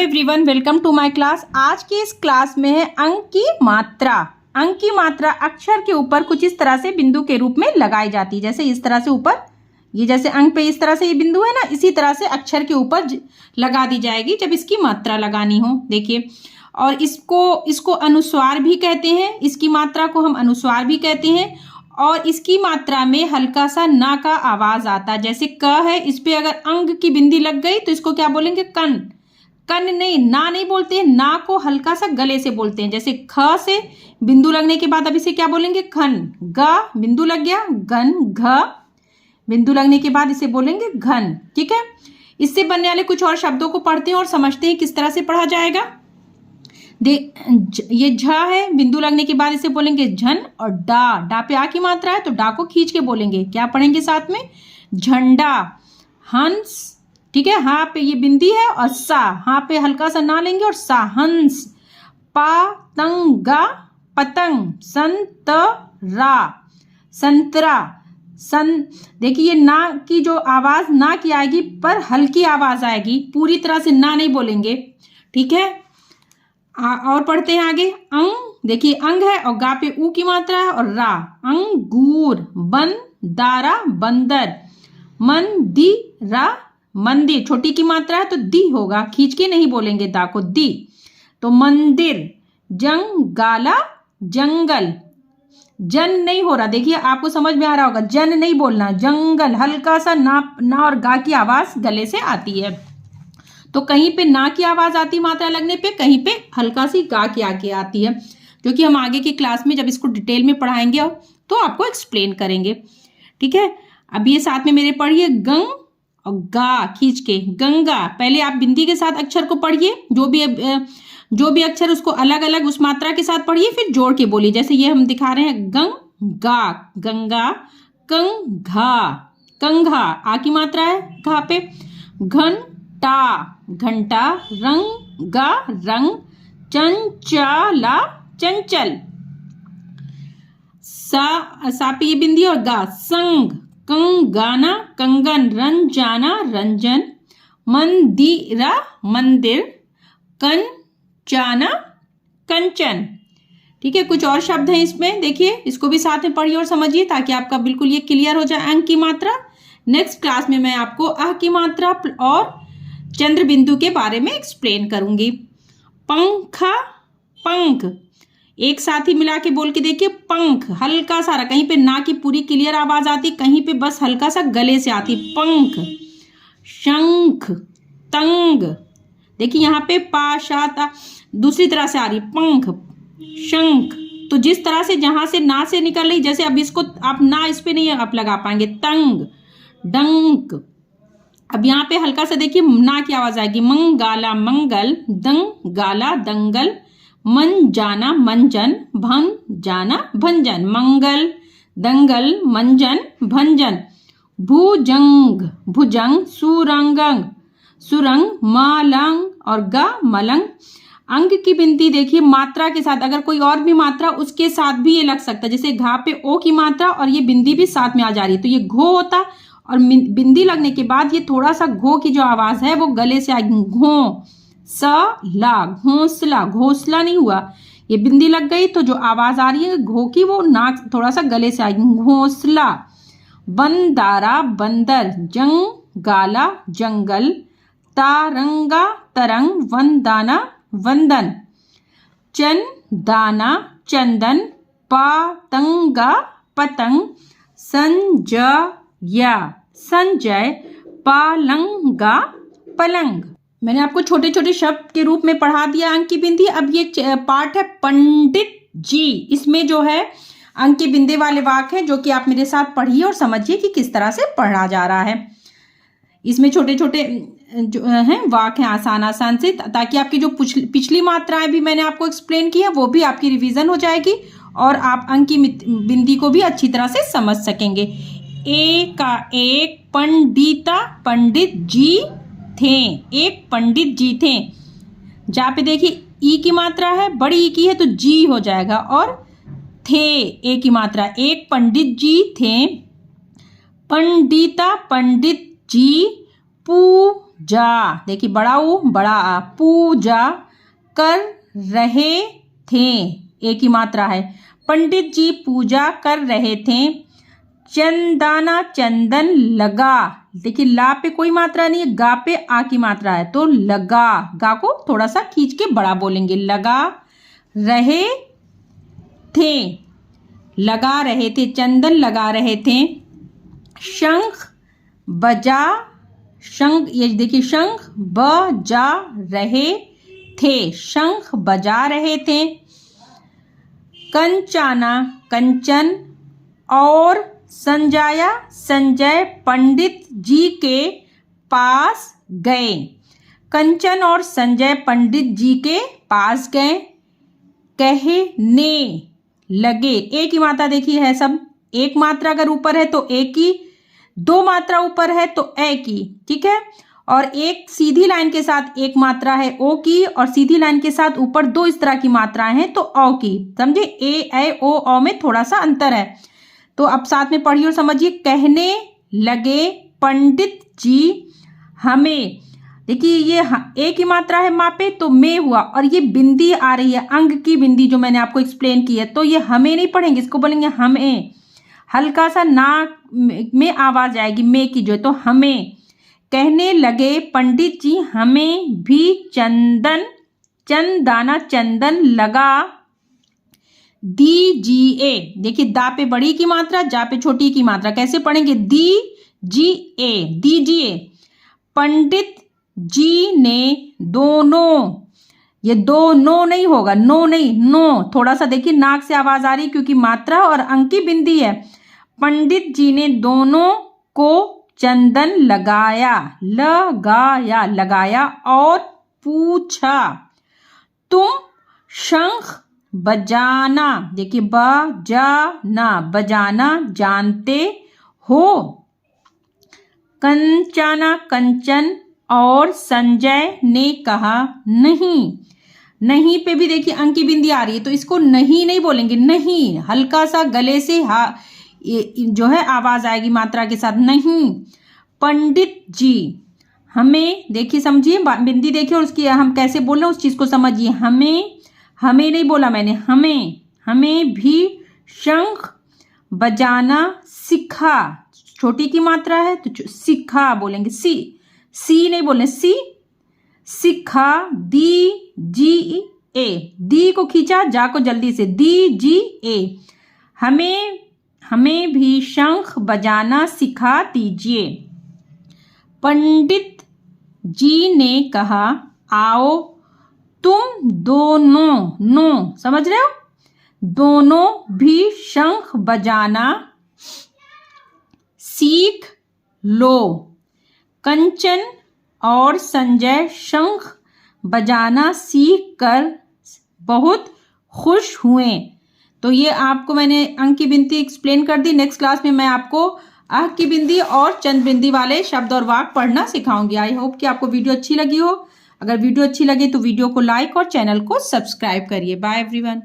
Everyone, welcome to my class. आज की इस क्लास में है अंक की मात्रा। अंक की मात्रा अक्षर के ऊपर कुछ इस तरह से बिंदु के रूप में लगाई जाती है। जैसे इस तरह से ऊपर ये जैसे अंक पे इस तरह से ये बिंदु है ना, इसी तरह से अक्षर के ऊपर लगा दी जाएगी जब इसकी मात्रा लगानी हो। देखिए, और इसको अनुस्वार भी कहते हैं। इसकी मात्रा को हम अनुस्वार भी कहते हैं। और इसकी मात्रा में हल्का सा ना का आवाज आता है। जैसे क है, इस पे अगर अंग की बिंदी लग गई तो इसको क्या बोलेंगे? कन। कन नहीं, ना नहीं बोलते हैं। ना को हल्का सा गले से बोलते हैं। जैसे ख से बिंदु लगने के बाद अब इसे क्या बोलेंगे? खन। ग बिंदु लग गया, गन। घ बिंदु लगने के बाद इसे बोलेंगे घन। ठीक है, इससे बनने वाले कुछ और शब्दों को पढ़ते हैं और समझते हैं किस तरह से पढ़ा जाएगा। ये झ है, बिंदु लगने के बाद इसे बोलेंगे झन। और डा, डा पे आ की मात्रा है तो डा को खींच के बोलेंगे। क्या पढ़ेंगे साथ में? झंडा। हंस। ठीक है, हाँ पे ये बिंदी है और सा, हाँ पे हल्का सा ना लेंगे और सा, हंस। पतंगा, पतंग। संतरा, संतरा। देखिए, ना की जो आवाज ना की आएगी पर हल्की आवाज आएगी, पूरी तरह से ना नहीं बोलेंगे। ठीक है, और पढ़ते हैं आगे। अंग, देखिए अंग है और गा पे ऊ की मात्रा है और रा। अंगूर। बंदारा, बंदर। मंदिरा, मंदिर। छोटी की मात्रा है तो दी होगा, खींच के नहीं बोलेंगे दा को, दी। तो मंदिर। जंगाला, जंगल। जन नहीं हो रहा, देखिए आपको समझ में आ रहा होगा, जन नहीं बोलना, जंगल। हल्का सा ना और गा की आवाज गले से आती है। तो कहीं पे ना की आवाज आती मात्रा लगने पे, कहीं पे हल्का सी गा की आके आती है, जो कि हम आगे की क्लास में जब इसको डिटेल में पढ़ाएंगे तो आपको एक्सप्लेन करेंगे। ठीक है, अब ये साथ में मेरे पढ़िए, गंग और गा खींच के, गंगा। पहले आप बिंदी के साथ अक्षर को पढ़िए, जो भी अक्षर उसको अलग अलग उस मात्रा के साथ पढ़िए, फिर जोड़ के बोलिए। जैसे ये हम दिखा रहे हैं, गंगा, गंगा। कंघा, कंघा। आ की मात्रा है घा पे। घंटा, घंटा। रंगा, रंग। चंचला, चंचल। सा पे ये बिंदी और गा, संग। कंगाना, कंगन। रंजाना, रंजन। मंदिरा, मंदिर। कंचाना, कंचन। ठीक है, कुछ और शब्द हैं इसमें, देखिए इसको भी साथ में पढ़िए और समझिए ताकि आपका बिल्कुल ये क्लियर हो जाए अंक की मात्रा। नेक्स्ट क्लास में मैं आपको अ की मात्रा और चंद्र बिंदु के बारे में एक्सप्लेन करूंगी। पंखा, पंख। एक साथ ही मिला के बोल के देखिए, पंख। हल्का सा, कहीं पे ना की पूरी क्लियर आवाज आती, कहीं पे बस हल्का सा गले से आती, पंख। शंख, तंग। देखिए यहाँ पे पा शा ता दूसरी तरह से आ रही, पंख, शंख। तो जिस तरह से जहां से ना से निकल रही, जैसे अब इसको आप ना इस पे नहीं आप लगा पाएंगे, तंग। डंक। अब यहाँ पे हल्का सा देखिए ना की आवाज आएगी, मंगाला, मंगल। दंग गाला, दंगल। मन जाना, मंजन। भन जाना, भंजन। मंगल, दंगल, मंजन, भंजन। भुजंग, भुजंग। सुरंगंग, सुरंग। मालंग और ग, मलंग। अंग की बिंदी देखिए मात्रा के साथ, अगर कोई और भी मात्रा उसके साथ भी ये लग सकता है। जैसे घा पे ओ की मात्रा और ये बिंदी भी साथ में आ जा रही है तो ये घो होता, और बिंदी लगने के बाद ये थोड़ा सा घो की जो आवाज है वो गले से आएगी, घो। स ला, घोंसला। घोंसला नहीं हुआ, ये बिंदी लग गई तो जो आवाज आ रही है घो की वो नाक थोड़ा सा गले से आएगी, घोंसला। बंदारा, बंदर। जंगाला, जंगल। तारंगा, तरंग। वंदाना, वंदन। चंदाना, चंदन। पतंगा, पतंग। संजया, संजय। पालंगा, पलंग। मैंने आपको छोटे छोटे शब्द के रूप में पढ़ा दिया अंक की बिंदी। अब ये पार्ट है पंडित जी। इसमें जो है अंक की बिंदी वाले वाक्य हैं जो कि आप मेरे साथ पढ़िए और समझिए कि किस तरह से पढ़ा जा रहा है। इसमें छोटे छोटे जो हैं वाक्य हैं आसान आसान से, ताकि आपकी जो पिछली मात्राएं भी मैंने आपको एक्सप्लेन की है वो भी आपकी रिवीजन हो जाएगी और आप अंक की बिंदी को भी अच्छी तरह से समझ सकेंगे। ए का एक पंडिता, पंडित जी थे। एक पंडित जी थे। जहाँ पे देखिए ई की मात्रा है, बड़ी ई की है तो जी हो जाएगा, और थे ए की मात्रा। एक पंडित जी थे। पंडिता, पंडित जी। पूजा, देखिए बड़ा ऊ बड़ा आ, पूजा कर रहे थे, एक ही मात्रा है। पंडित जी पूजा कर रहे थे। चंदाना चंदन लगा, देखिए ला पे कोई मात्रा नहीं है, गा पे आ की मात्रा है, तो लगा, गा को थोड़ा सा खींच के बड़ा बोलेंगे। लगा रहे थे, लगा रहे थे, चंदन लगा रहे थे। शंख बजा, शंख, ये देखिए शंख बजा रहे थे, शंख बजा रहे थे। कंचाना कंचन और संजाया संजय पंडित जी के पास गए। कंचन और संजय पंडित जी के पास गए। कहने लगे, एक ही मात्रा देखिए है सब, एक मात्रा अगर ऊपर है तो एक की, दो मात्रा ऊपर है तो ए की, ठीक है। और एक सीधी लाइन के साथ एक मात्रा है ओ की, और सीधी लाइन के साथ ऊपर दो इस तरह की मात्राएं हैं तो औ की, समझे। ए ओ औ में थोड़ा सा अंतर है। तो अब साथ में पढ़िए और समझिए। कहने लगे पंडित जी हमें, देखिए ये एक ही मात्रा है माँ पे तो में हुआ, और ये बिंदी आ रही है अंग की बिंदी जो मैंने आपको एक्सप्लेन की है, तो ये हमें नहीं पढ़ेंगे, इसको बोलेंगे हमें। हल्का सा नाक में आवाज आएगी में की जो है, तो हमें। कहने लगे पंडित जी हमें भी चंदन, चंदाना चंदन लगा दीजिए, देखिए दा पे बड़ी की मात्रा, जा पे छोटी की मात्रा, कैसे पढ़ेंगे। दीजिए, दीजिए। पंडित जी ने दोनों, ये दो नो नहीं होगा, नो नहीं, नो, थोड़ा सा देखिए नाक से आवाज आ रही क्योंकि मात्रा और अंक की बिंदी है। पंडित जी ने दोनों को चंदन लगाया, लगाया, लगाया और पूछा तुम शंख बजाना, देखिए बजाना, बजाना जानते हो। कंचाना कंचन और संजय ने कहा नहीं, नहीं पे भी देखिए अंक की बिंदी आ रही है तो इसको नहीं नहीं बोलेंगे, नहीं, हल्का सा गले से जो है आवाज आएगी मात्रा के साथ, नहीं। पंडित जी हमें, देखिए समझिए बिंदी देखिए और उसकी हम कैसे बोल रहे हैं उस चीज को समझिए। हमें, हमें नहीं बोला मैंने, हमें, हमें भी शंख बजाना सिखा, छोटी की मात्रा है तो सिखा बोलेंगे, सी नहीं बोलने, सिखा दीजिए, दी को खींचा, जा को जल्दी से, दीजिए, हमें भी शंख बजाना सिखा दीजिए। पंडित जी ने कहा आओ तुम दोनों, नो समझ रहे हो, दोनों भी शंख बजाना सीख लो। कंचन और संजय शंख बजाना सीख कर बहुत खुश हुए। तो ये आपको मैंने अंक की बिंदी एक्सप्लेन कर दी। नेक्स्ट क्लास में मैं आपको अह की बिंदी और चंद बिंदी वाले शब्द और वाक्य पढ़ना सिखाऊंगी। आई होप कि आपको वीडियो अच्छी लगी हो। अगर वीडियो अच्छी लगे तो वीडियो को लाइक और चैनल को सब्सक्राइब करिए। Bye everyone.